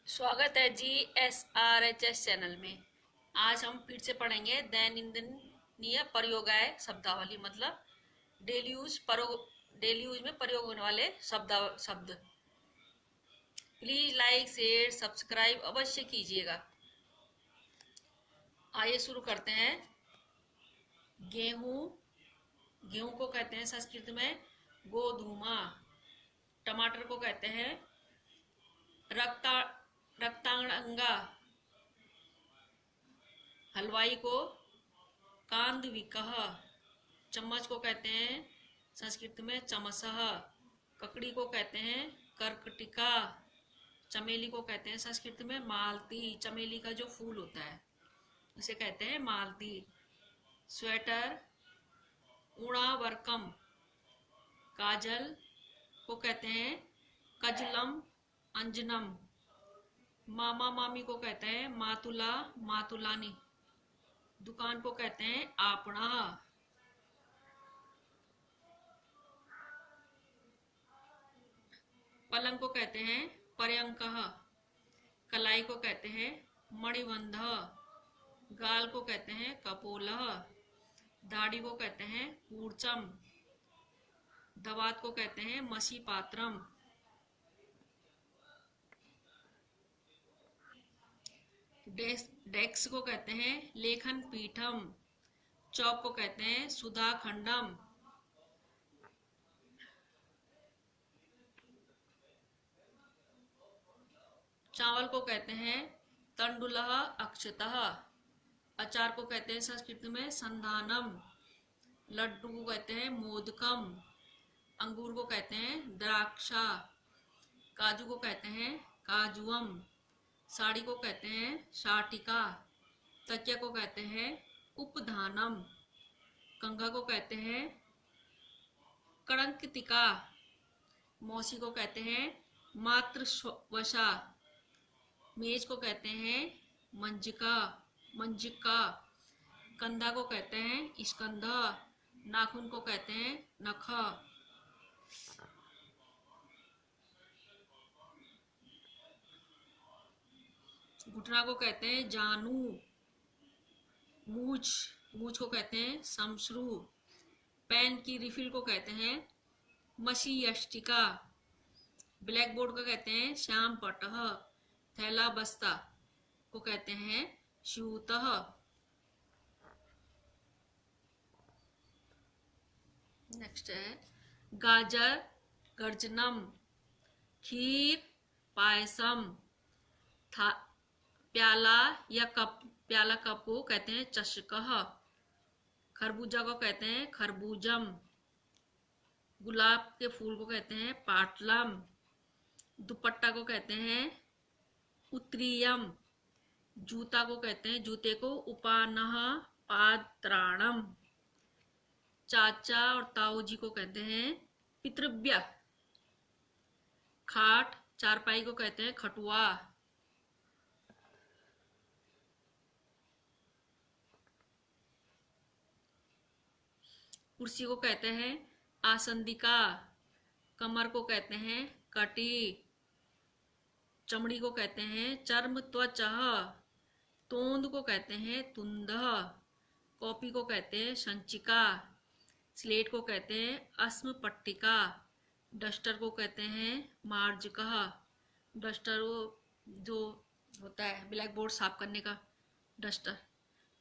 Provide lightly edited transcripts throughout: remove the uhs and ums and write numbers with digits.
स्वागत है GSRHS channel में। आज हम फिर से पढ़ेंगे दैनंदिनीय प्रयोगाय शब्दावली, मतलब डेली यूज में प्रयोग होने वाले शब्द। प्लीज लाइक शेयर सब्सक्राइब अवश्य कीजिएगा। आइए शुरू करते हैं। गेहूं, गेहूं को कहते हैं संस्कृत में गोधूमा। टमाटर को कहते हैं रक्तांगा। हलवाई को कांदविकः। चम्मच को कहते हैं संस्कृत में चमसः। ककड़ी को कहते हैं कर्कटिका। चमेली को कहते हैं संस्कृत में मालती। चमेली का जो फूल होता है उसे कहते हैं मालती। स्वेटर उणावर्कम। काजल को कहते हैं कजलम अंजनम। मामा मामी को कहते हैं मातुला मातुलानी। दुकान को कहते हैं आपणा। पलंग को कहते हैं पर्यंकः। कलाई को कहते हैं मणिबंध। गाल को कहते हैं कपोलः। दाढ़ी को कहते हैं कूर्चम। दवात को कहते हैं मशीपात्रम। डेस्क को कहते हैं लेखन पीठम। चौक को कहते हैं सुधा खंडम। चावल को कहते हैं तंडुलः अक्षतः। अचार को कहते हैं संस्कृत में संधानम। लड्डू को कहते हैं मोदकम। अंगूर को कहते हैं द्राक्षा। काजू को कहते हैं काजुअम। साड़ी को कहते हैं शाटिका। तकिया को कहते हैं उपधानम। कंघा को कहते हैं कड़ंकतिका। मौसी को कहते हैं मातृवशा। मेज को कहते हैं मंजिका। कंधा को कहते हैं स्कंध। नाखून को कहते हैं नख। घुटना को कहते हैं जानू। मूछ को कहते हैं समश्रु। पेन की रिफिल को कहते हैं मशीयष्टिका। ब्लैक बोर्ड को कहते हैं श्याम पटः। थैला बस्ता को कहते हैं स्यूतः। नेक्स्ट है गाजर गर्जनम। खीर पायसम। प्याला कप को कहते हैं चषकः। खरबूजा को कहते हैं खरबूजम। गुलाब के फूल को कहते हैं पाटलम। दुपट्टा को कहते हैं उत्तरीयम। जूता को कहते हैं जूते को उपानः पात्राणम। चाचा और ताऊ जी को कहते हैं पितृव्य। खाट चारपाई को कहते हैं खटुआ। कुर्सी को कहते हैं आसंदिका। कमर को कहते हैं कटी। चमड़ी को कहते हैं चर्म त्वचः। तोंद को कहते हैं तुंदः। कॉपी को कहते हैं संचिका। स्लेट को कहते हैं अस्म पट्टिका। डस्टर को कहते हैं मार्जकः। डस्टर जो होता है ब्लैक बोर्ड साफ करने का डस्टर।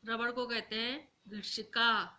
रबड़ को कहते हैं घिर्षिका।